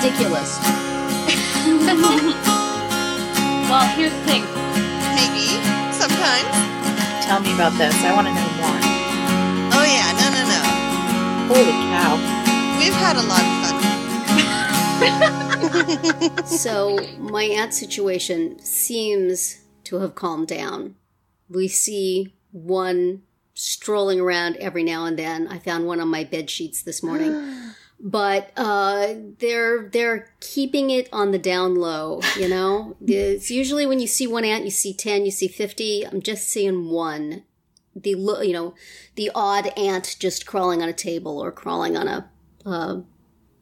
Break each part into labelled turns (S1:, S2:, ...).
S1: ridiculous.
S2: Well, here's the thing.
S3: Maybe. Sometimes.
S2: Tell me about this. I want to know more.
S3: Oh, yeah. No.
S2: Holy cow.
S3: We've had a lot of fun.
S1: So, my aunt situation seems to have calmed down. We see one strolling around every now and then. I found one on my bed sheets this morning. But they're keeping it on the down low, you know? It's usually when you see one ant, you see 10, you see 50. I'm just seeing one. The odd ant just crawling on a table or crawling on a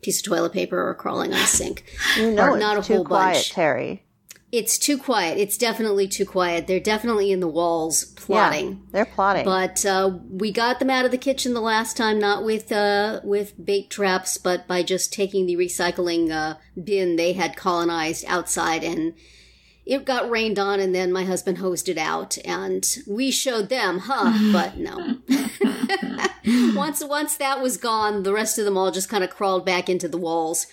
S1: piece of toilet paper or crawling on a sink.
S4: You know,
S1: not
S4: it's
S1: a whole
S4: too quiet,
S1: bunch.
S4: Terry.
S1: It's too quiet. It's definitely too quiet. They're definitely in the walls plotting.
S4: Yeah, they're plotting.
S1: But we got them out of the kitchen the last time, not with bait traps, but by just taking the recycling bin they had colonized outside, and it got rained on, and then my husband hosed it out, and we showed them, but no. Once that was gone, the rest of them all just kind of crawled back into the walls.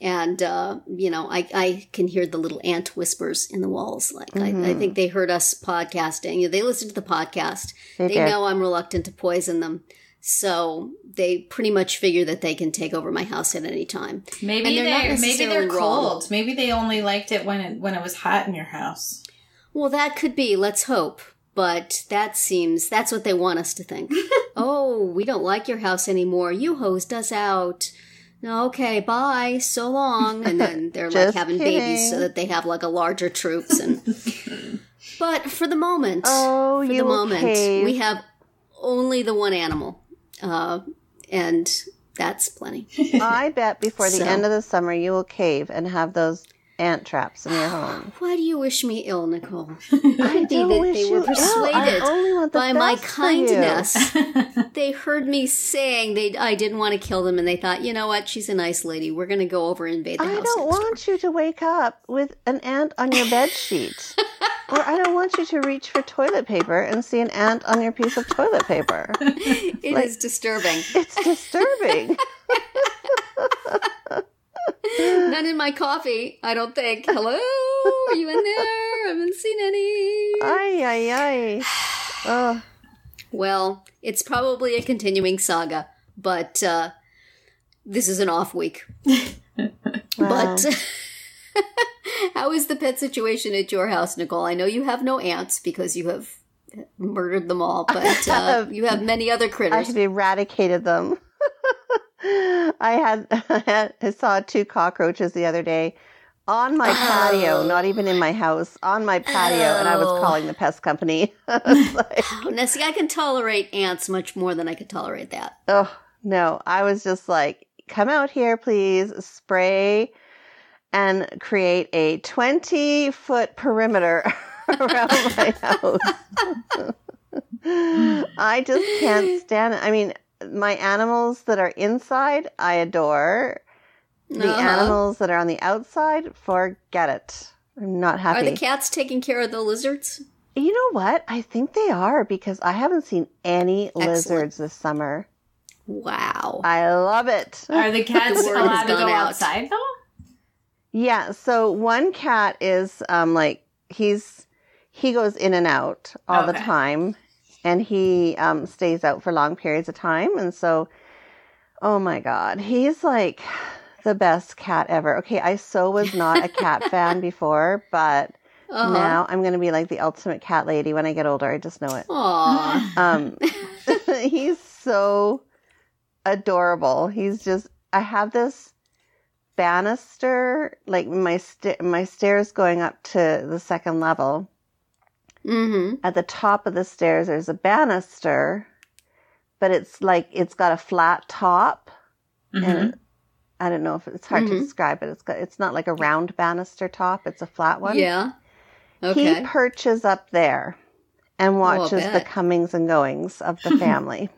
S1: And, I can hear the little ant whispers in the walls. Like, I think they heard us podcasting. They listen to the podcast. They know I'm reluctant to poison them. So they pretty much figure that they can take over my house at any time.
S2: Maybe they're cold. Maybe they only liked it when it was hot in your house.
S1: Well, that could be. Let's hope. But that's what they want us to think. Oh, we don't like your house anymore. You hosed us out. Okay, bye, so long. And then they're like having babies so that they have like a larger troops. But for the moment, we have only the one animal. And that's plenty.
S4: I bet before the end of the summer you will cave and have those ant traps in your home.
S1: Why do you wish me ill, Nicole?
S4: I don't wish
S1: they were
S4: you
S1: persuaded
S4: ill. I only want the
S1: by
S4: best
S1: my
S4: for
S1: kindness. They heard me saying I didn't want to kill them, and they thought, you know what, she's a nice lady. We're going to go over and invade the house.
S4: I don't want you to wake up with an ant on your bed sheet. Or I don't want you to reach for toilet paper and see an ant on your piece of toilet paper.
S1: It is disturbing.
S4: It's disturbing.
S1: None in my coffee, I don't think. Hello? Are you in there? I haven't seen any.
S4: Ay. Oh.
S1: Well, it's probably a continuing saga, but this is an off week.
S4: Wow.
S1: But how is the pet situation at your house, Nicole? I know you have no ants because you have murdered them all, but you have many other critters.
S4: I have eradicated them. I saw 2 cockroaches the other day on my patio, not even in my house, on my patio, and I was calling the pest company.
S1: Now, see, I can tolerate ants much more than I could tolerate that.
S4: Oh, no. I was just like, come out here, please, spray and create a 20-foot perimeter around my house. I just can't stand it. I mean, my animals that are inside, I adore. The animals that are on the outside, forget it. I'm not happy.
S1: Are the cats taking care of the lizards?
S4: You know what? I think they are because I haven't seen any lizards this summer.
S1: Wow.
S4: I love it.
S2: Are the cats allowed to go outside, though?
S4: Yeah, so one cat is he goes in and out all the time. And he stays out for long periods of time. And so, oh my God, he's like the best cat ever. Okay, I was not a cat fan before, but now I'm going to be like the ultimate cat lady when I get older. I just know it.
S1: Aww.
S4: He's so adorable. He's just, I have this banister, like my stairs going up to the second level.
S1: Mm-hmm.
S4: At the top of the stairs, there's a banister, but it's got a flat top, and I don't know if it's hard to describe it. It's not like a round banister top; it's a flat one.
S1: Yeah. Okay.
S4: He perches up there and watches the comings and goings of the family.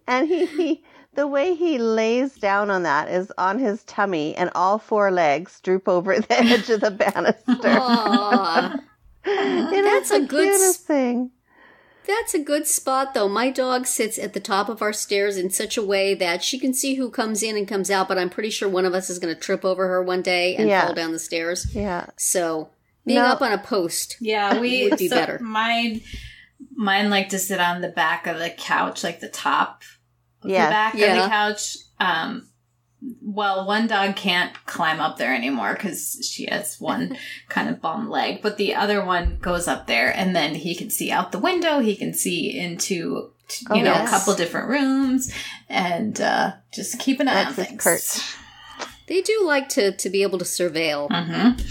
S4: And he the way he lays down on that is on his tummy, and all 4 legs droop over the edge of the banister.
S1: Aww. That's a good
S4: thing.
S1: That's a good spot, though. My dog sits at the top of our stairs in such a way that she can see who comes in and comes out, but I'm pretty sure one of us is going to trip over her one day and fall down the stairs.
S4: Yeah.
S1: So being up on a post would be better.
S2: Mine like to sit on the back of the couch, like the top of the back of the couch. Well, one dog can't climb up there anymore because she has one kind of bum leg, but the other one goes up there and then he can see out the window. He can see into, you know, a couple different rooms and just keep an eye on things.
S1: They do like to be able to surveil.
S2: Mm-hmm.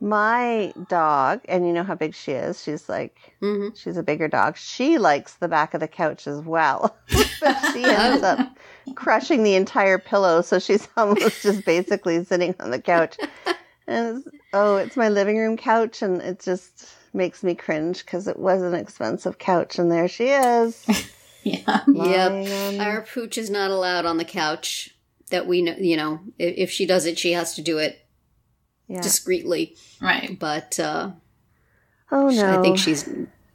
S4: My dog, and you know how big she is. She's like, she's a bigger dog. She likes the back of the couch as well. But she ends up crushing the entire pillow. So she's almost just basically sitting on the couch. And it's my living room couch. And it just makes me cringe because it was an expensive couch. And there she is.
S1: Our pooch is not allowed on the couch that we know, you know, if she does it, she has to do it discreetly.
S2: Right.
S1: But,
S4: oh no.
S1: I think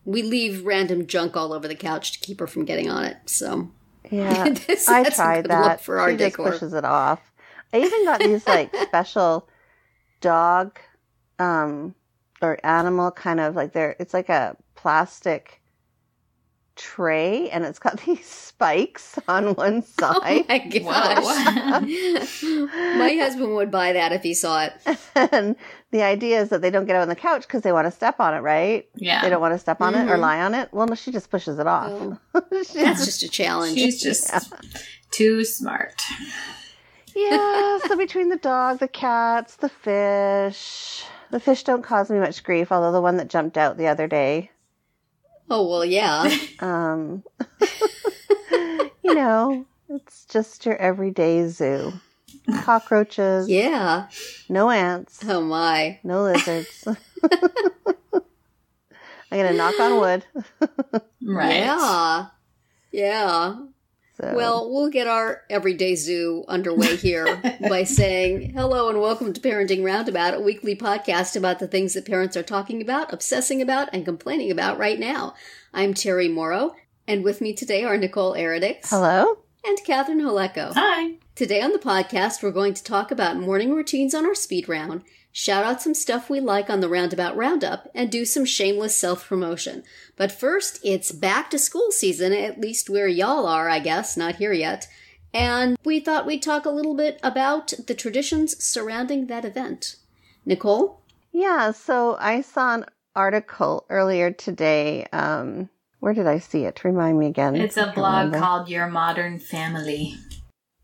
S1: we leave random junk all over the couch to keep her from getting on it, so.
S4: Yeah, I tried that.
S1: For our
S4: she just
S1: decor.
S4: pushes it off. I even got these like special dog, or animal kind of like it's like a plastic tray and it's got these spikes on one side.
S1: Oh my gosh. My husband would buy that if he saw it.
S4: And the idea is that they don't get on the couch because they want to step on it, right?
S2: Yeah.
S4: They don't want to step on it or lie on it. Well, no, she just pushes it off.
S1: Oh. That's just a challenge.
S2: She's just too smart.
S4: Yeah, so between the dog, the cats, the fish don't cause me much grief, although the one that jumped out the other day.
S1: Oh, well, yeah.
S4: You know, it's just your everyday zoo. Cockroaches.
S1: Yeah.
S4: No ants.
S1: Oh, my.
S4: No lizards. I'm going to knock on wood.
S2: Right.
S1: Yeah.
S4: So.
S1: Well, we'll get our everyday zoo underway here by saying hello and welcome to Parenting Roundabout, a weekly podcast about the things that parents are talking about, obsessing about, and complaining about right now. I'm Terri Morrow, and with me today are Nicole Eridix.
S4: Hello.
S1: And Catherine Holeko.
S2: Hi.
S1: Today on the podcast, we're going to talk about morning routines on our speed round, shout out some stuff we like on the Roundabout Roundup, and do some shameless self-promotion. But first, it's back to school season, at least where y'all are, I guess, not here yet. And we thought we'd talk a little bit about the traditions surrounding that event. Nicole?
S4: Yeah, so I saw an article earlier today. Where did I see it? Remind me again.
S2: It's a blog called Your Modern Family.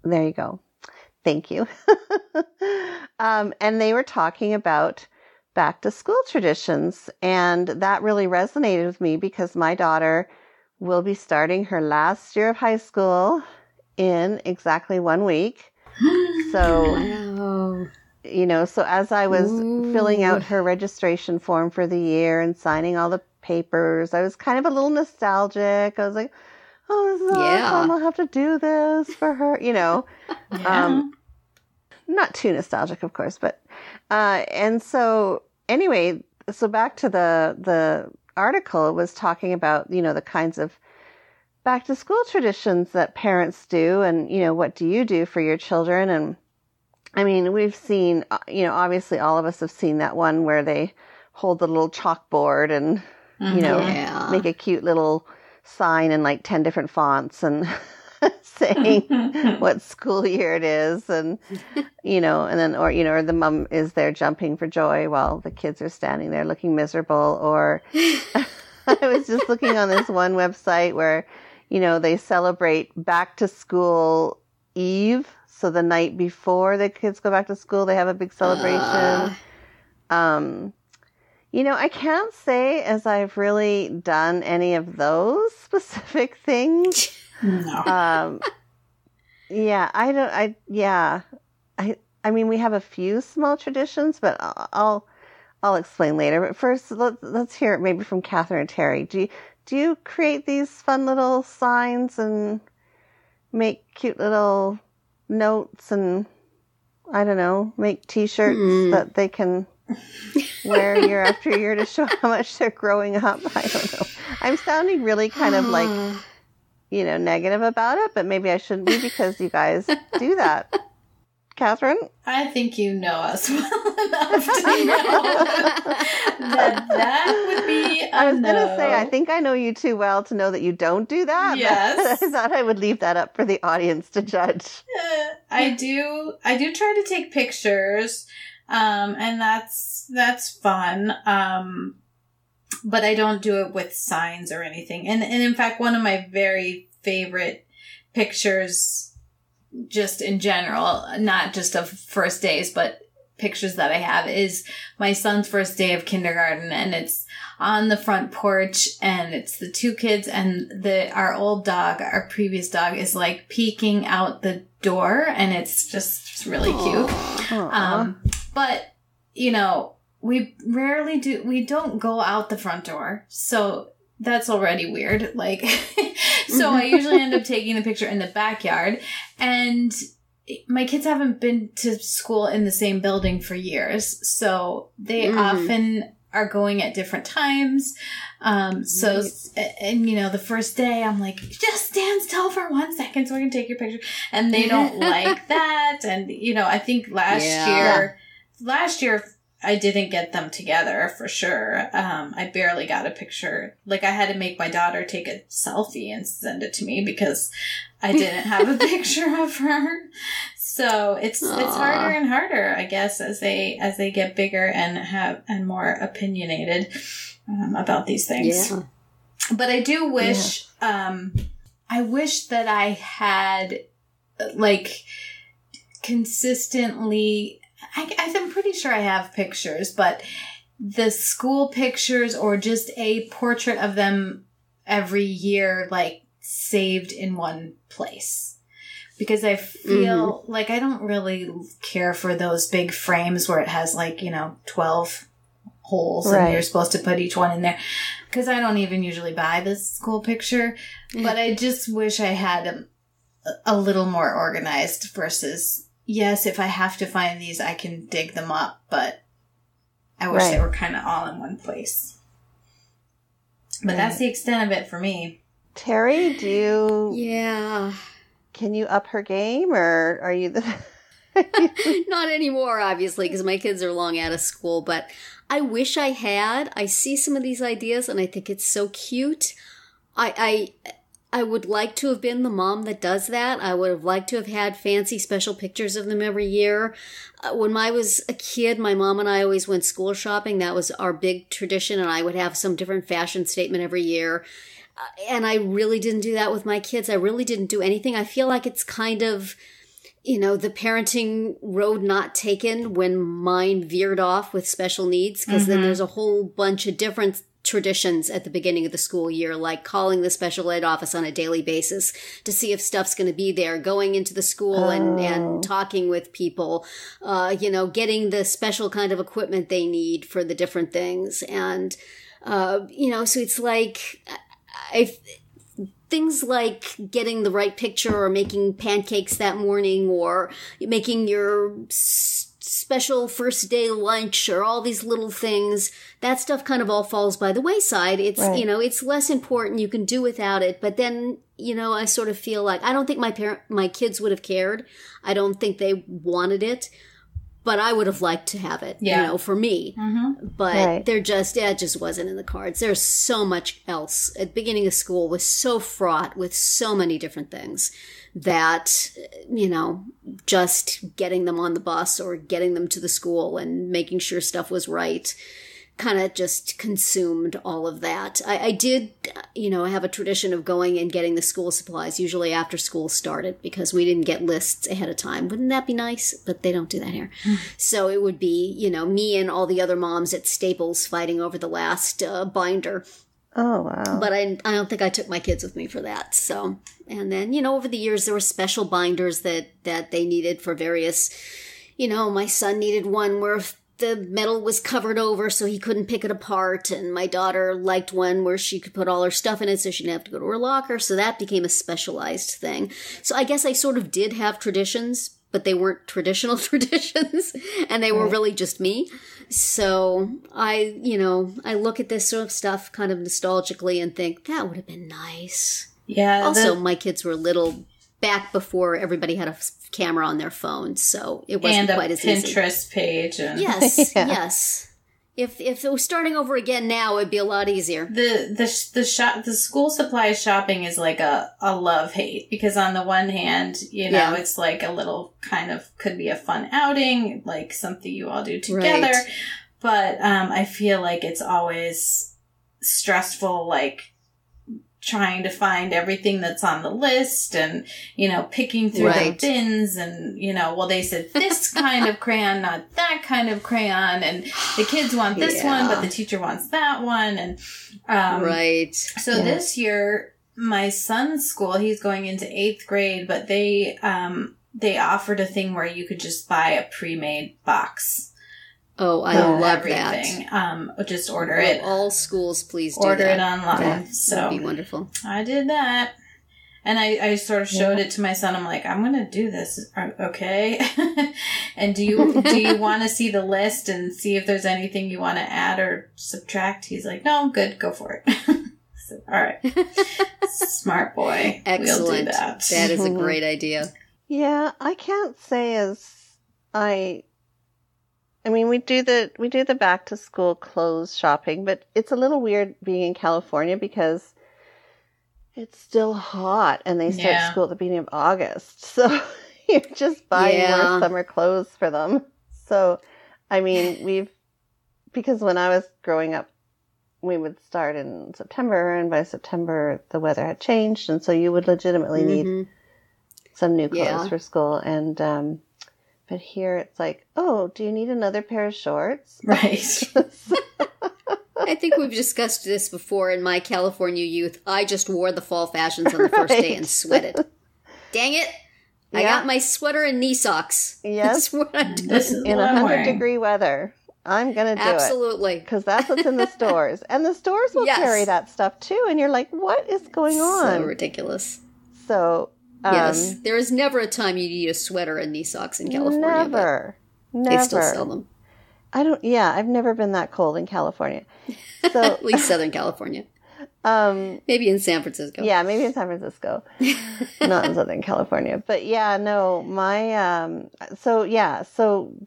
S4: There you go. Thank you. And they were talking about back to school traditions. And that really resonated with me because my daughter will be starting her last year of high school in exactly 1 week. So, you know, so as I was filling out her registration form for the year and signing all the papers, I was kind of a little nostalgic. I was like, oh, this is awesome. I'll have to do this for her, you know. Not too nostalgic, of course, but and so anyway, so back to the article was talking about, you know, the kinds of back to school traditions that parents do, and you know, what do you do for your children? And I mean, we've seen, you know, obviously all of us have seen that one where they hold the little chalkboard and you know make a cute little sign in like 10 different fonts and saying what school year it is, and you know, and then, or you know, or the mom is there jumping for joy while the kids are standing there looking miserable. Or I was just looking on this one website where, you know, they celebrate back to school eve, so the night before the kids go back to school they have a big celebration. You know, I can't say as I've really done any of those specific things. No. I mean, we have a few small traditions, but I'll explain later. But first, let's hear it maybe from Catherine and Terri. Do you create these fun little signs and make cute little notes and, I don't know, make T-shirts that they can wear year after year to show how much they're growing up? I don't know. I'm sounding really kind of like, negative about it, but maybe I shouldn't be because you guys do that. Catherine?
S2: I think you know us well enough to know that would be a
S4: I was going to
S2: no.
S4: say, I think I know you too well to know that you don't do that.
S2: Yes.
S4: I thought I would leave that up for the audience to judge.
S2: I do try to take pictures, and that's fun. But I don't do it with signs or anything. And in fact, one of my very favorite pictures, just in general, not just of first days, but pictures that I have, is my son's first day of kindergarten, and it's on the front porch, and it's the two kids, and our old dog, our previous dog, is like peeking out the door, and it's really cute. But we don't go out the front door, so that's already weird. Like, so I usually end up taking the picture in the backyard, and my kids haven't been to school in the same building for years, so they often are going at different times. So, and the first day I'm like, just stand still for 1 second so I can take your picture. And they don't like that. And, I think last year I didn't get them together for sure. I barely got a picture. Like, I had to make my daughter take a selfie and send it to me because I didn't have a picture of her. So it's harder and harder, I guess, as they get bigger and more opinionated about these things. Yeah. But I do wish, I wish that I had, like, consistently, I'm pretty sure I have pictures, but the school pictures or just a portrait of them every year, like, saved in one place. Because I feel like I don't really care for those big frames where it has, like, 12 holes and you're supposed to put each one in there. Because I don't even usually buy this school picture. But I just wish I had a little more organized versus, yes, if I have to find these, I can dig them up. But I wish they were kind of all in one place. But that's the extent of it for me.
S4: Terri, do you...
S1: Yeah...
S4: Can you up her game, or are you the...
S1: Not anymore, obviously, because my kids are long out of school, but I wish I had. I see some of these ideas, and I think it's so cute. I would like to have been the mom that does that. I would have liked to have had fancy special pictures of them every year. When I was a kid, my mom and I always went school shopping. That was our big tradition, and I would have some different fashion statement every year. And I really didn't do that with my kids. I really didn't do anything. I feel like it's kind of, the parenting road not taken when mine veered off with special needs, because then there's a whole bunch of different traditions at the beginning of the school year, like calling the special ed office on a daily basis to see if stuff's going to be there, going into the school and talking with people, getting the special kind of equipment they need for the different things. And, so it's like... things like getting the right picture or making pancakes that morning or making your special first day lunch or all these little things, that stuff kind of all falls by the wayside. It's, it's less important. You can do without it. But then, I sort of feel like, I don't think my kids would have cared. I don't think they wanted it. But I would have liked to have it, for me. But it just wasn't in the cards. There's so much else. At the beginning of school was so fraught with so many different things that, just getting them on the bus or getting them to the school and making sure stuff was right kind of just consumed all of that. I did, have a tradition of going and getting the school supplies, usually after school started, because we didn't get lists ahead of time. Wouldn't that be nice? But they don't do that here. So it would be, me and all the other moms at Staples fighting over the last binder.
S4: Oh, wow.
S1: But I don't think I took my kids with me for that. So, and then, over the years, there were special binders that they needed for various, my son needed one where the metal was covered over so he couldn't pick it apart, and my daughter liked one where she could put all her stuff in it so she didn't have to go to her locker, so that became a specialized thing. So I guess I sort of did have traditions, but they weren't traditional traditions, and they were really just me. So I look at this sort of stuff kind of nostalgically and think that would have been nice.
S2: Yeah.
S1: Also, my kids were little back before everybody had a camera on their phone, so it wasn't quite as easy.
S2: And a Pinterest page. And
S1: yes, yes. If it was starting over again now, it'd be a lot easier.
S2: The school supplies shopping is like a love-hate, because on the one hand, it's like a little kind of could be a fun outing, like something you all do together. Right. But I feel like it's always stressful, like trying to find everything that's on the list and, picking through the bins and, they said this kind of crayon, not that kind of crayon. And the kids want this one, but the teacher wants that one. And, So this year, my son's school, he's going into 8th grade, but they offered a thing where you could just buy a pre-made box.
S1: Oh, I love everything.
S2: That. Just order it.
S1: All schools, please do
S2: order
S1: that.
S2: it online.
S1: That would be wonderful.
S2: I did that. And I sort of showed it to my son. I'm like, I'm going to do this. Okay. And do you want to see the list and see if there's anything you want to add or subtract? He's like, no, I'm good. Go for it. So, all right. Smart boy.
S1: Excellent.
S2: We'll do that.
S1: That is a great idea.
S4: Yeah, I can't say I mean, we do the back to school clothes shopping, but it's a little weird being in California because it's still hot and they start school at the beginning of August. So you're just buying more summer clothes for them. So, I mean, because when I was growing up, we would start in September, and by September the weather had changed, and so you would legitimately need some new clothes for school. And but here it's like, oh, do you need another pair of shorts?
S2: Right.
S1: I think we've discussed this before. In my California youth, I just wore the fall fashions on the first day and sweated. Dang it. I got my sweater and knee socks.
S4: Yes.
S1: That's what I'm doing.
S4: In 100-degree weather. I'm going to do
S1: Absolutely.
S4: Because that's what's in the stores. And the stores will carry that stuff too. And you're like, what is going on?
S1: So ridiculous.
S4: So...
S1: yes, there is never a time you need a sweater and knee socks in California.
S4: Never.
S1: They still sell them.
S4: I've never been that cold in California. So
S1: at least Southern California. Maybe in San Francisco.
S4: Yeah, maybe in San Francisco. Not in Southern California. But yeah, no, so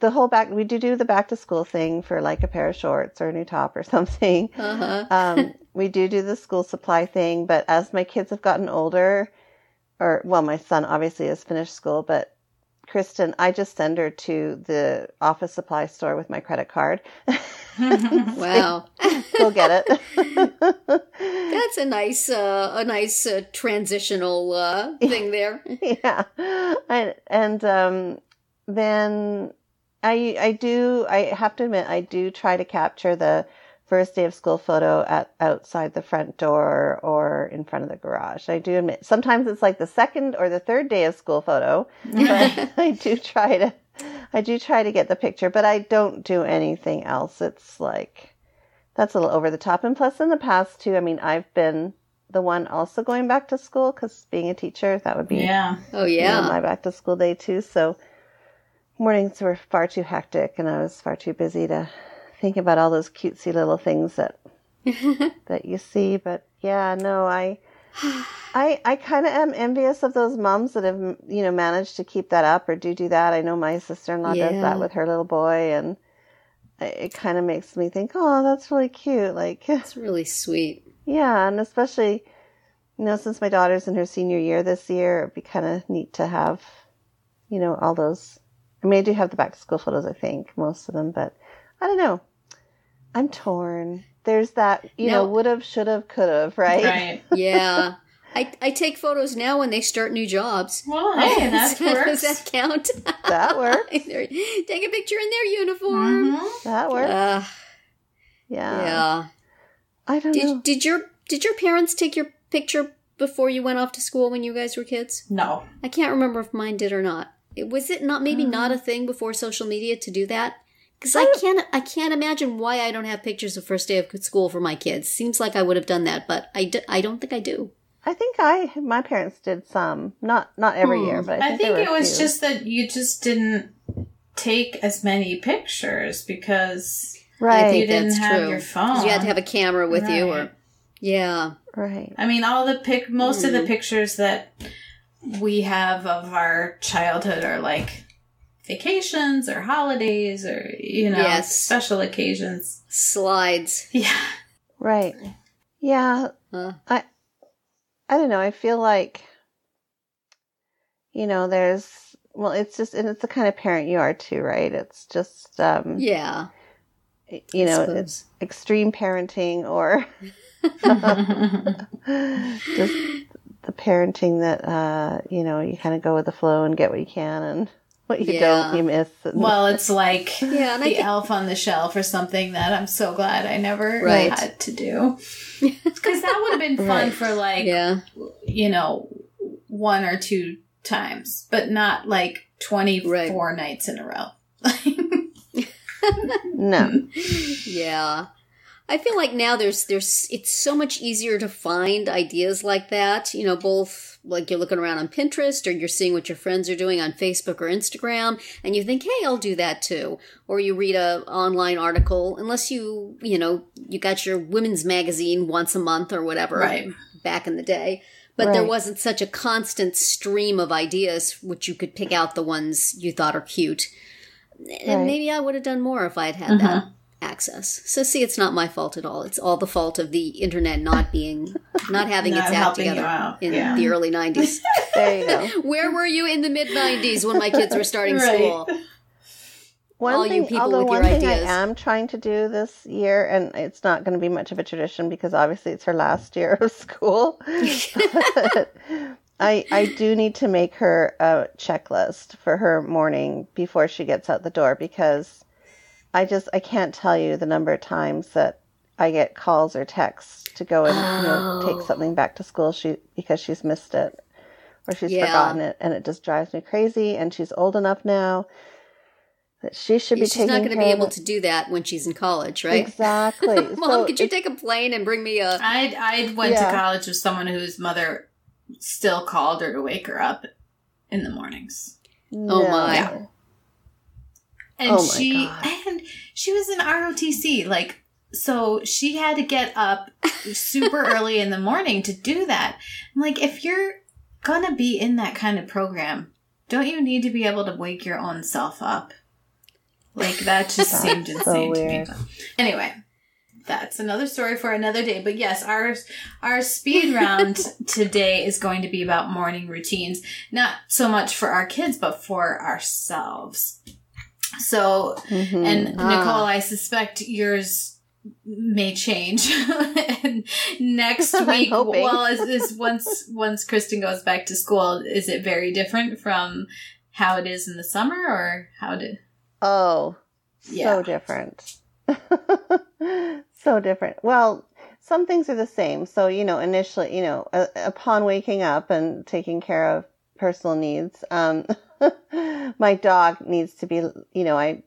S4: the whole we do the back to school thing for like a pair of shorts or a new top or something. We do the school supply thing, but as my kids have gotten older, my son obviously has finished school, but Kristen, I just send her to the office supply store with my credit card.
S1: Wow.
S4: Go get it.
S1: That's a nice transitional thing there.
S4: Yeah. And then I have to admit, I do try to capture the first day of school photo outside the front door or in front of the garage. I do admit sometimes it's like the second or the third day of school photo, but I do try to get the picture, but I don't do anything else. It's like, that's a little over the top. And plus in the past too, I mean, I've been the one also going back to school because being a teacher, that would be my back to school day too. So mornings were far too hectic and I was far too busy to think about all those cutesy little things that you see. But yeah, no, I kind of am envious of those moms that have, managed to keep that up or do that. I know my sister-in-law does that with her little boy, and it kind of makes me think, oh, that's really cute. Like,
S1: it's really sweet.
S4: Yeah. And especially, since my daughter's in her senior year this year, it'd be kind of neat to have, all those. I mean, I do have the back to school photos, I think, most of them, but I don't know. I'm torn. There's that, would've, should've, could've, right?
S2: Right.
S1: Yeah. I take photos now when they start new jobs.
S2: Well, hey, that works.
S1: Does that count?
S4: That works.
S1: Take a picture in their uniform.
S4: Mm-hmm. That works.
S1: Yeah.
S4: I don't know.
S1: Did your parents take your picture before you went off to school when you guys were kids?
S2: No.
S1: I can't remember if mine did or not. Was it not not a thing before social media to do that? Because I can't imagine why I don't have pictures of first day of school for my kids. Seems like I would have done that, but I don't think I do.
S4: I think my parents did some, not every year, but I think
S2: it was just that you just didn't take as many pictures because you didn't have your phone.
S1: You had to have a camera with you, or
S4: right.
S2: I mean, most of the pictures that we have of our childhood are like vacations or holidays or special occasions, slides. Yeah,
S4: right. Yeah, I don't know. I feel like, it's the kind of parent you are too, right? It's just, it's extreme parenting or just the parenting that, you kind of go with the flow and get what you can and what you don't, you miss.
S2: Well, it's like the elf on the shelf or something that I'm so glad I never had to do. Because that would have been fun for like, 1 or 2 times, but not like 24 nights in a row.
S4: No.
S1: Yeah. I feel like now it's so much easier to find ideas like that, both like you're looking around on Pinterest or you're seeing what your friends are doing on Facebook or Instagram and you think, hey, I'll do that too. Or you read a online article, unless you got your women's magazine once a month or whatever back in the day. But there wasn't such a constant stream of ideas which you could pick out the ones you thought are cute. And maybe I would have done more if I had had that access. So see, it's not my fault at all. It's all the fault of the internet not having its act together in the early 90s.
S4: There you go.
S1: Where were you in the mid 90s when my kids were starting school?
S4: One thing I am trying to do this year, and it's not going to be much of a tradition because obviously it's her last year of school. I do need to make her a checklist for her morning before she gets out the door because I can't tell you the number of times that I get calls or texts to go and take something back to school because she's missed it or she's forgotten it, and it just drives me crazy. And she's old enough now that she should be taking care of it. She's not going to be
S1: able to do that when she's in college, right?
S4: Exactly.
S1: Mom, could you take a plane and bring me a...
S2: I went to college with someone whose mother still called her to wake her up in the mornings.
S1: No. Oh my.
S2: Yeah. And she was in ROTC, like, so she had to get up super early in the morning to do that. I'm like, if you're gonna be in that kind of program, don't you need to be able to wake your own self up? Like, that just seemed insane to me. Anyway, that's another story for another day. But yes, our speed round today is going to be about morning routines. Not so much for our kids, but for ourselves. So, and Nicole, I suspect yours may change and next week. Well, once Kristen goes back to school, is it very different from how it is in the summer, or how did?
S4: Oh, so different. So different. Well, some things are the same. So, initially, upon waking up and taking care of personal needs, my dog needs to be, I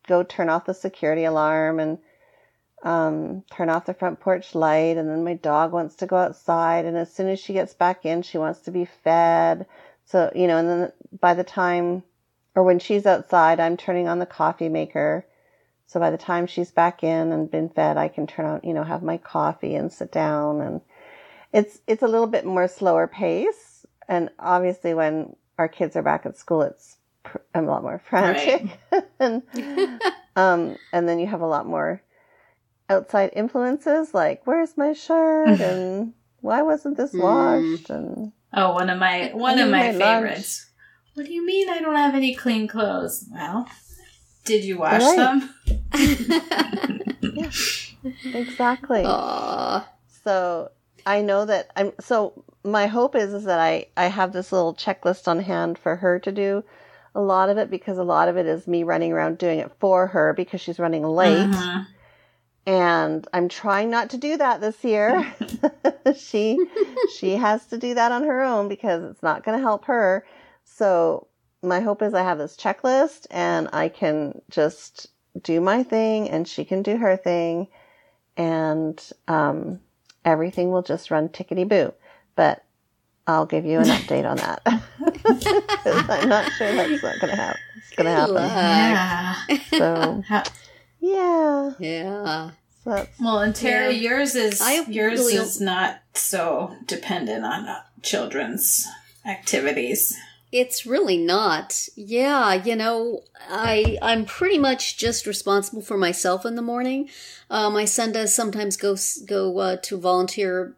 S4: go turn off the security alarm and turn off the front porch light, and then my dog wants to go outside, and as soon as she gets back in, she wants to be fed. So, and then by the time, or when she's outside, I'm turning on the coffee maker. So by the time she's back in and been fed, I can turn on, have my coffee and sit down. And it's a little bit more slower pace. And obviously when our kids are back at school, it's a lot more frantic. Right. and then you have a lot more outside influences, like, where's my shirt? And why wasn't this washed? And
S2: one of my favorites. What do you mean I don't have any clean clothes? Well, did you wash them?
S4: Yeah, exactly.
S1: Aww.
S4: So I know that my hope is that I have this little checklist on hand for her to do a lot of it, because a lot of it is me running around doing it for her because she's running late. And I'm trying not to do that this year. She has to do that on her own because it's not going to help her. So my hope is I have this checklist and I can just do my thing and she can do her thing, and everything will just run tickety-boo. but I'll give you an update on that. I'm not sure that's not going to happen. It's going to happen.
S2: Yeah.
S4: So, yeah.
S1: Yeah.
S4: So
S2: well, and Terri, yours is not so dependent on children's activities.
S1: It's really not. Yeah, I'm pretty much just responsible for myself in the morning. My son does sometimes go to volunteer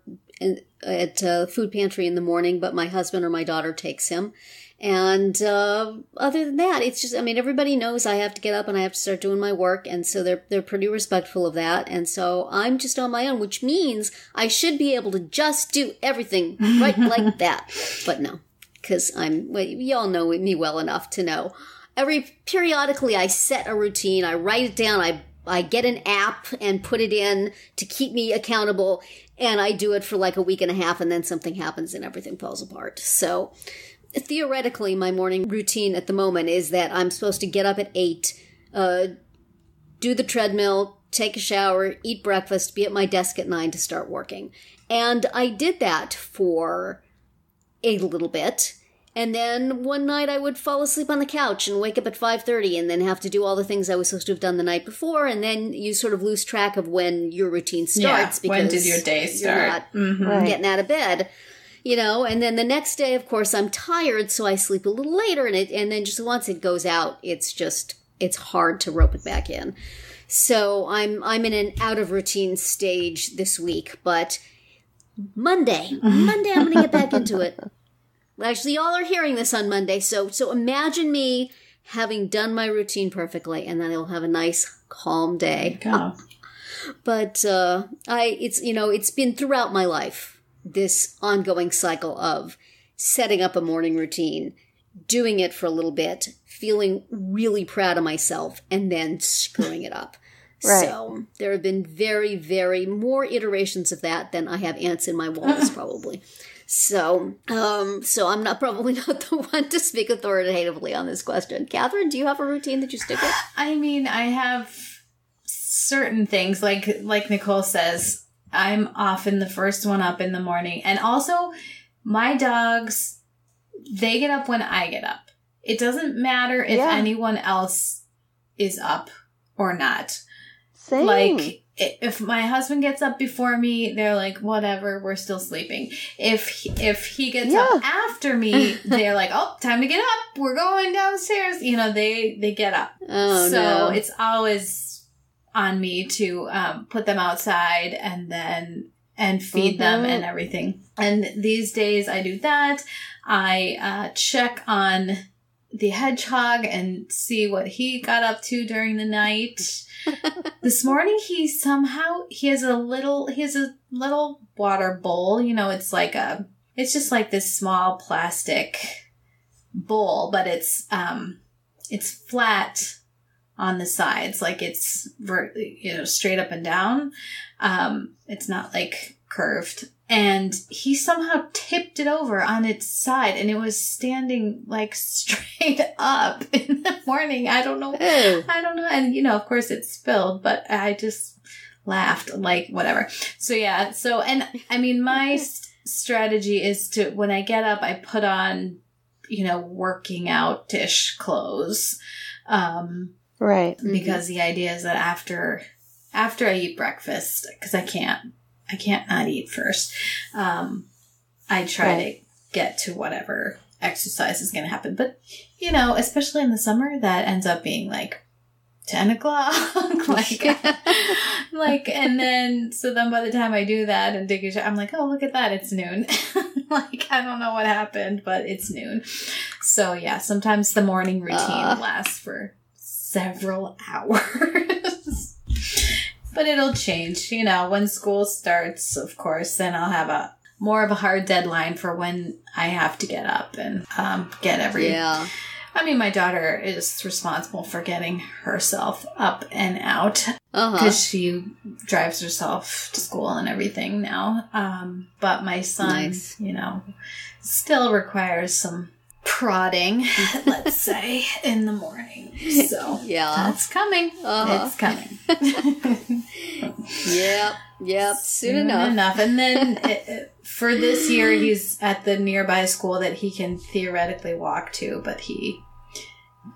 S1: at food pantry in the morning, but my husband or my daughter takes him. And other than that, it's just, everybody knows I have to get up and I have to start doing my work, and so they're pretty respectful of that. And so I'm just on my own, which means I should be able to just do everything right like that. But no, because y'all know me well enough to know. Periodically I set a routine, I write it down, I get an app and put it in to keep me accountable, and I do it for like a week and a half, and then something happens and everything falls apart. So theoretically, my morning routine at the moment is that I'm supposed to get up at 8, do the treadmill, take a shower, eat breakfast, be at my desk at 9 to start working. And I did that for a little bit. And then one night I would fall asleep on the couch and wake up at 5:30 and then have to do all the things I was supposed to have done the night before. And then you sort of lose track of when your routine starts.
S2: Yeah, when did your day start?
S1: You're not getting out of bed. And then the next day, of course, I'm tired, so I sleep a little later, and then just once it goes out, it's hard to rope it back in. So I'm in an out of routine stage this week, but Monday, I'm going to get back into it. Actually, y'all are hearing this on Monday, so imagine me having done my routine perfectly, and then I'll have a nice, calm day. But it's been throughout my life, this ongoing cycle of setting up a morning routine, doing it for a little bit, feeling really proud of myself, and then screwing it up. Right. So there have been very, very more iterations of that than I have ants in my walls, probably. So I'm probably not the one to speak authoritatively on this question. Catherine, do you have a routine that you stick with?
S2: I have certain things, like Nicole says, I'm often the first one up in the morning. And also, my dogs, they get up when I get up. It doesn't matter if anyone else is up or not.
S4: Same.
S2: Like, if my husband gets up before me, they're like, whatever, we're still sleeping. If he gets up after me, they're like, oh, time to get up. We're going downstairs. They get up.
S1: Oh,
S2: so
S1: no.
S2: It's always on me to put them outside and feed them and everything. And these days I do that. I check on the hedgehog and see what he got up to during the night. This morning he has a little water bowl. It's just like this small plastic bowl, but it's flat on the sides, like it's straight up and down. It's not like curved. And he somehow tipped it over on its side, and it was standing like straight up in the morning. I don't know. And of course it spilled, but I just laughed, like, whatever. So yeah. My strategy is to, when I get up, I put on, working out-ish clothes.
S4: Right.
S2: Because the idea is that after I eat breakfast, because I can't not eat first, I try to get to whatever exercise is going to happen. But, especially in the summer, that ends up being like 10 o'clock. And then by the time I do that and take a shower, I'm like, oh, look at that. It's noon. I don't know what happened, but it's noon. So yeah, sometimes the morning routine lasts for several hours. But it'll change, when school starts, of course, then I'll have more of a hard deadline for when I have to get up and get every... Yeah. My daughter is responsible for getting herself up and out because she drives herself to school and everything now. But my son, still requires some prodding, let's say, in the morning. So that's coming. It's coming.
S1: Yep. Soon enough.
S2: And then for this year, he's at the nearby school that he can theoretically walk to, but he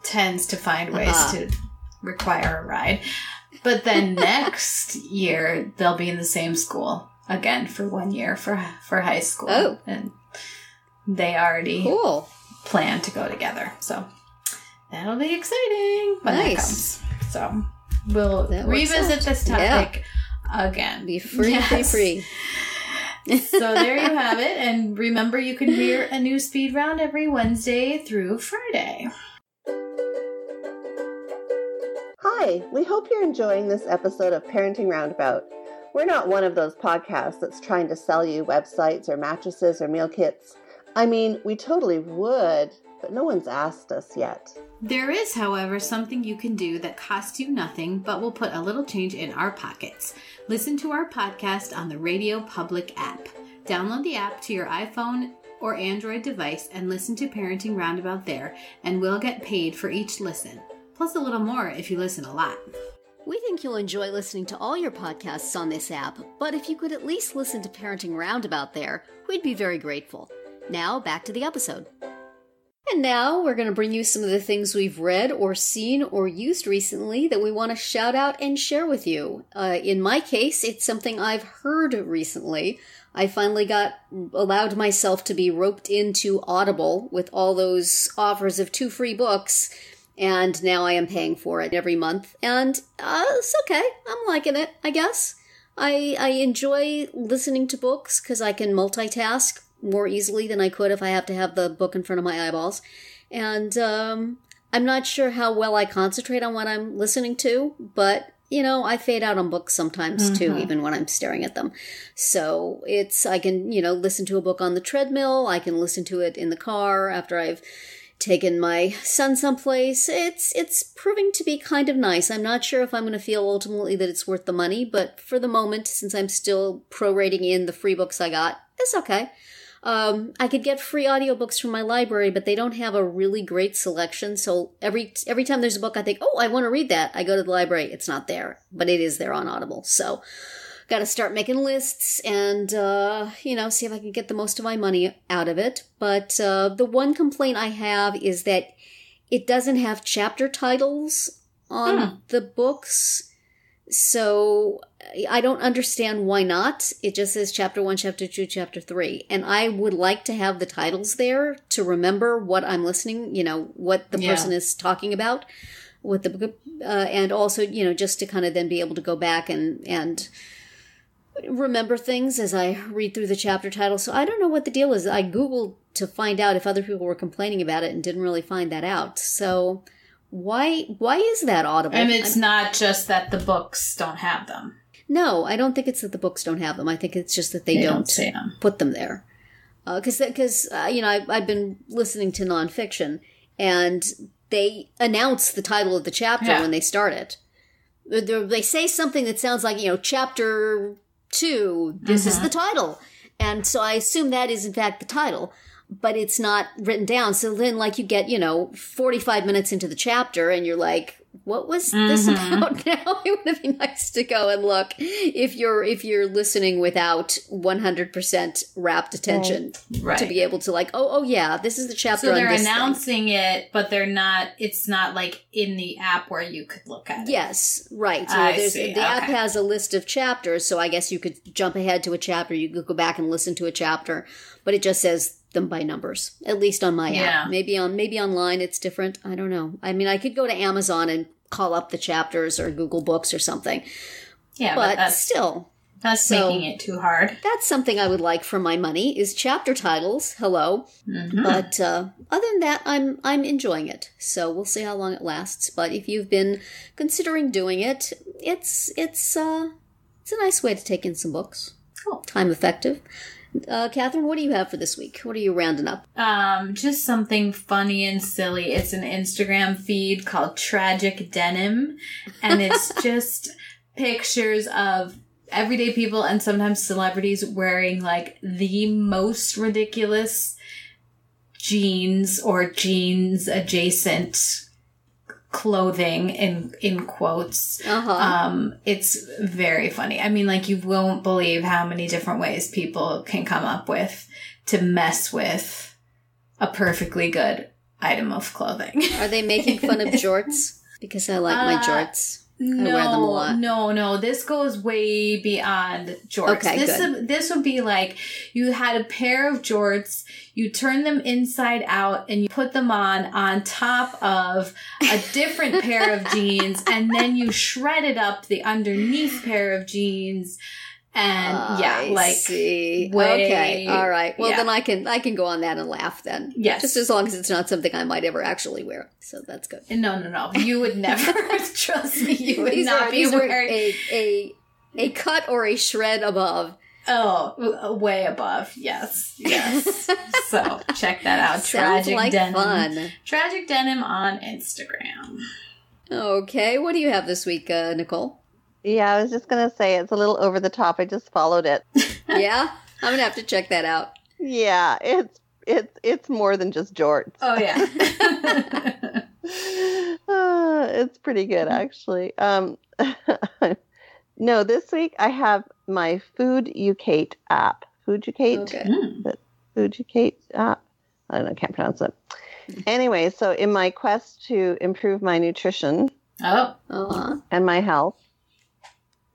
S2: tends to find ways to require a ride. But then next year, they'll be in the same school again for 1 year for high school.
S1: Oh.
S2: And they already plan to go together. So that'll be exciting when that comes. So we'll revisit this topic again.
S1: Be free.
S2: So there you have it. And remember, you can hear a new speed round every Wednesday through Friday.
S4: Hi, we hope you're enjoying this episode of Parenting Roundabout. We're not one of those podcasts that's trying to sell you websites or mattresses or meal kits. I mean, we totally would, but no one's asked us yet.
S2: There is, however, something you can do that costs you nothing, but will put a little change in our pockets. Listen to our podcast on the Radio Public app. Download the app to your iPhone or Android device and listen to Parenting Roundabout there, and we'll get paid for each listen. Plus a little more if you listen a lot.
S1: We think you'll enjoy listening to all your podcasts on this app, but if you could at least listen to Parenting Roundabout there, we'd be very grateful. Now, back to the episode. And now we're going to bring you some of the things we've read or seen or used recently that we want to shout out and share with you. In my case, it's something I've heard recently. I finally allowed myself to be roped into Audible with all those offers of 2 free books. And now I am paying for it every month. And it's okay. I'm liking it, I guess. I enjoy listening to books because I can multitask more easily than I could if I have to have the book in front of my eyeballs. And I'm not sure how well I concentrate on what I'm listening to, but, I fade out on books sometimes too, even when I'm staring at them. So I can, listen to a book on the treadmill. I can listen to it in the car after I've taken my son someplace. It's proving to be kind of nice. I'm not sure if I'm going to feel ultimately that it's worth the money, but for the moment, since I'm still prorating in the free books I got, it's okay. I could get free audiobooks from my library, but they don't have a really great selection. So every time there's a book I think, oh, I want to read that, I go to the library. It's not there, but it is there on Audible. So got to start making lists and, see if I can get the most of my money out of it. But the one complaint I have is that it doesn't have chapter titles on the books. So I don't understand why not. It just says chapter 1, chapter 2, chapter 3. And I would like to have the titles there to remember what I'm listening, what the person is talking about with the book. And also, just to kind of then be able to go back and remember things as I read through the chapter title. So I don't know what the deal is. I Googled to find out if other people were complaining about it and didn't really find that out. So why is that Audible?
S2: And it's not just that the books don't have them.
S1: No, I don't think it's that the books don't have them. I think it's just that they don't put them there. Because I've been listening to nonfiction, and they announce the title of the chapter when they start it. They say something that sounds like, chapter 2, this is the title. And so I assume that is in fact the title, but it's not written down. So then you get, 45 minutes into the chapter and you're like, what was this about now? It would be nice to go and look if you're listening without 100% rapt attention to be able to oh yeah, this is the chapter.
S2: So they're announcing it, but it's not like in the app where you could look at it.
S1: Yes, right. The app has a list of chapters, so I guess you could jump ahead to a chapter. You could go back and listen to a chapter, but it just says them by numbers, at least on my app. Maybe online it's different. I don't know. I mean, I could go to Amazon and call up the chapters or Google Books or something. Yeah, but that's
S2: making it too hard.
S1: That's something I would like for my money is chapter titles. Hello. But other than that, I'm enjoying it. So we'll see how long it lasts. But if you've been considering doing it, it's a nice way to take in some books.
S2: Cool.
S1: Time effective. Catherine, what do you have for this week? What are you rounding up?
S2: Just something funny and silly. It's an Instagram feed called Tragic Denim, and it's just pictures of everyday people and sometimes celebrities wearing the most ridiculous jeans or jeans adjacent clothing in quotes. It's very funny. I mean, like, you won't believe how many different ways people can come up with to mess with a perfectly good item of clothing.
S1: Are they making fun of jorts? Because I like my jorts. I wear them a lot.
S2: No. This goes way beyond jorts.
S1: Okay,
S2: this would be like, you had a pair of jorts, you turn them inside out, and you put them on top of a different pair of jeans, and then you shredded up the underneath pair of jeans. And
S1: I see.
S2: Way,
S1: okay, all right. Well, then I can go on that and laugh then.
S2: Yes,
S1: just as long as it's not something I might ever actually wear. So that's good.
S2: No. You would never. Trust me, you would not be
S1: these
S2: wearing
S1: a cut or a shred above.
S2: Oh, way above. Yes. So check that out.
S1: Sounds like
S2: Denim.
S1: Fun.
S2: Tragic Denim on Instagram.
S1: Okay, what do you have this week, Nicole?
S4: Yeah, I was just going to say it's a little over the top. I just followed it.
S1: Yeah? I'm going to have to check that out.
S4: Yeah, it's more than just jorts.
S2: Oh, yeah.
S4: It's pretty good, actually. No, this week I have my Fooducate app. Fooducate?
S1: Okay.
S4: Fooducate app. I don't know, I can't pronounce it. Anyway, so in my quest to improve my nutrition and my health,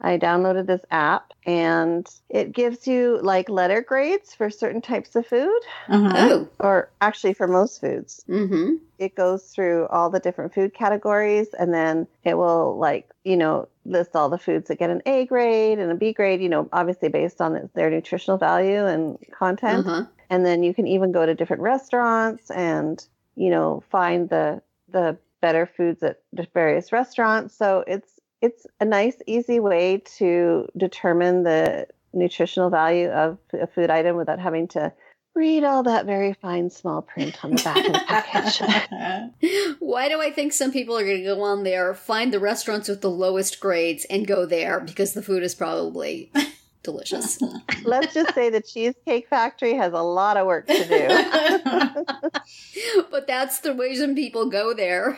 S4: I downloaded this app, and it gives you like letter grades for certain types of food. Or actually for most foods.
S1: Mm-hmm.
S4: It goes through all the different food categories, and then it will list all the foods that get an A grade and a B grade, obviously based on their nutritional value and content. And then you can even go to different restaurants and, find the better foods at the various restaurants. So it's a nice, easy way to determine the nutritional value of a food item without having to read all that very fine small print on the back of the package.
S1: Why do I think some people are going to go on there, find the restaurants with the lowest grades, and go there because the food is probably delicious?
S4: Let's just say the Cheesecake Factory has a lot of work to do.
S1: But that's the reason people go there.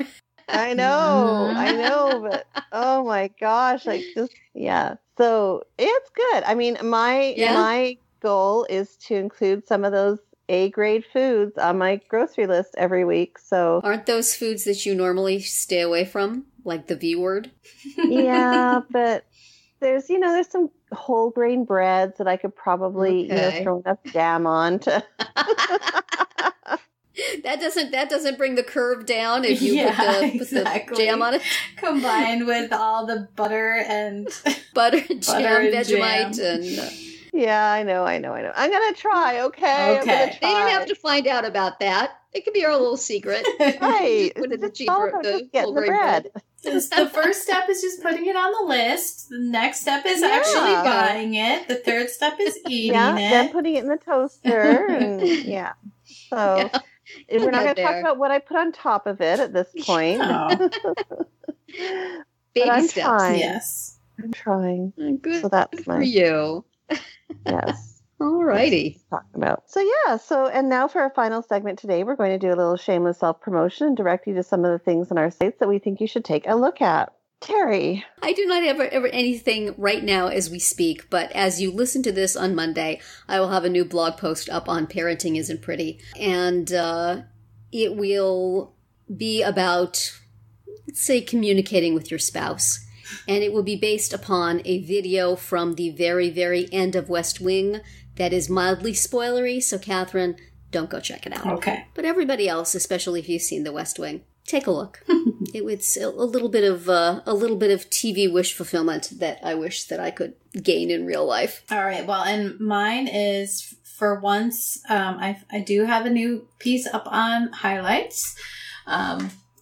S4: I know, but oh my gosh, so it's good. I mean, my goal is to include some of those A-grade foods on my grocery list every week. So
S1: aren't those foods that you normally stay away from, like the V word?
S4: Yeah, but there's some whole grain breads that I could probably throw enough jam on to.
S1: That doesn't bring the curve down if you put the jam on it.
S2: Combined with all the butter and
S1: jam, Vegemite, and
S4: yeah, I know. I'm gonna try. Okay.
S1: They don't have to find out about that. It could be our little secret.
S4: Right.
S1: Put in the
S4: whole grain bread.
S2: The first step is just putting it on the list. The next step is actually buying it. The third step is eating it.
S4: Then putting it in the toaster. And, So we're not going to talk about what I put on top of it at this point.
S1: Baby steps.
S4: Trying.
S2: Yes.
S4: I'm trying.
S1: Good,
S4: so that's
S1: good for you.
S4: Yes.
S1: Alrighty.
S4: Talking about. So and now for our final segment today, we're going to do a little shameless self-promotion and direct you to some of the things on our sites that we think you should take a look at. Terri.
S1: I do not have ever anything right now as we speak, but as you listen to this on Monday, I will have a new blog post up on Parenting Isn't Pretty. And it will be about, let's say, communicating with your spouse. And it will be based upon a video from the very, very end of West Wing that is mildly spoilery. So, Catherine, don't go check it out.
S2: Okay.
S1: But everybody else, especially if you've seen The West Wing, take a look. It's a little bit of TV wish fulfillment that I wish that I could gain in real life.
S2: All right. Well, and mine is, for once, I do have a new piece up on highlights.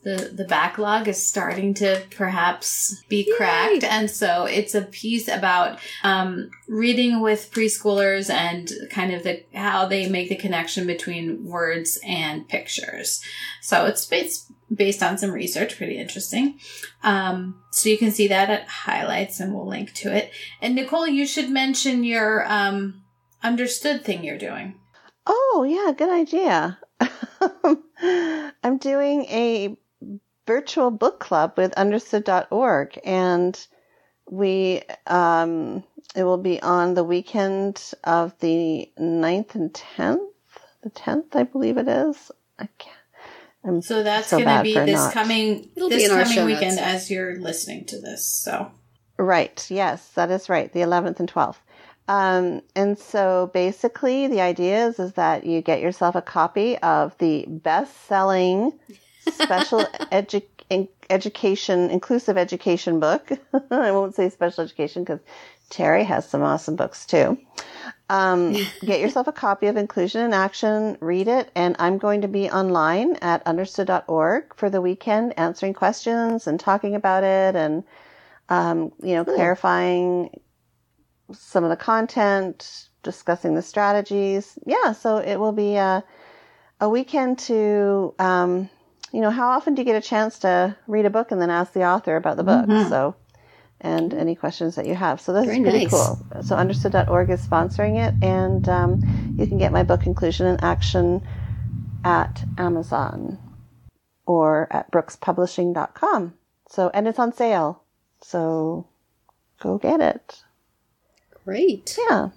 S2: The backlog is starting to perhaps be cracked. And so it's a piece about reading with preschoolers and kind of how they make the connection between words and pictures. So it's based on some research, pretty interesting. So you can see that at highlights, and we'll link to it. And Nicole, you should mention your understood thing you're doing.
S4: Oh, yeah, good idea. I'm doing a virtual book club with understood.org, and we it will be on the weekend of the 9th and 10th. The 10th, I believe it is.
S2: So that's going to be this coming weekend as you're listening to this. So
S4: right, yes, that is right. The 11th and 12th. And so basically the idea is that you get yourself a copy of the best-selling special education, inclusive education book. I won't say special education because Terri has some awesome books too. Get yourself a copy of Inclusion in Action, read it, and I'm going to be online at understood.org for the weekend answering questions and talking about it and, clarifying some of the content, discussing the strategies. Yeah, so it will be a weekend to, how often do you get a chance to read a book and then ask the author about the book? Mm-hmm. So, and any questions that you have. So this is pretty cool. So understood.org is sponsoring it, and you can get my book Inclusion in Action at Amazon or at brookspublishing.com. So, and it's on sale. So go get it.
S1: Great.
S4: Yeah.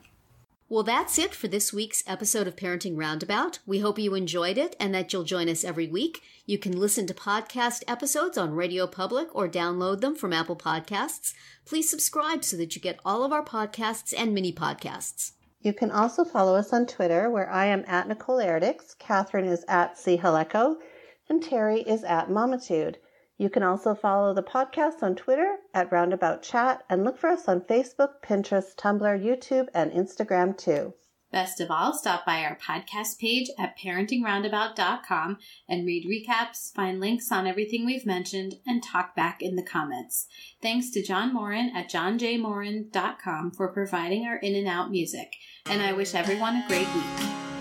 S1: Well, that's it for this week's episode of Parenting Roundabout. We hope you enjoyed it and that you'll join us every week. You can listen to podcast episodes on Radio Public or download them from Apple Podcasts. Please subscribe so that you get all of our podcasts and mini podcasts.
S4: You can also follow us on Twitter, where I am at Nicole Erdix, Catherine is at C. Haleko, and Terri is at Momitude. You can also follow the podcast on Twitter at Roundabout Chat and look for us on Facebook, Pinterest, Tumblr, YouTube, and Instagram too.
S2: Best of all, stop by our podcast page at parentingroundabout.com and read recaps, find links on everything we've mentioned, and talk back in the comments. Thanks to John Morin at johnjmorin.com for providing our in and out music. And I wish everyone a great week.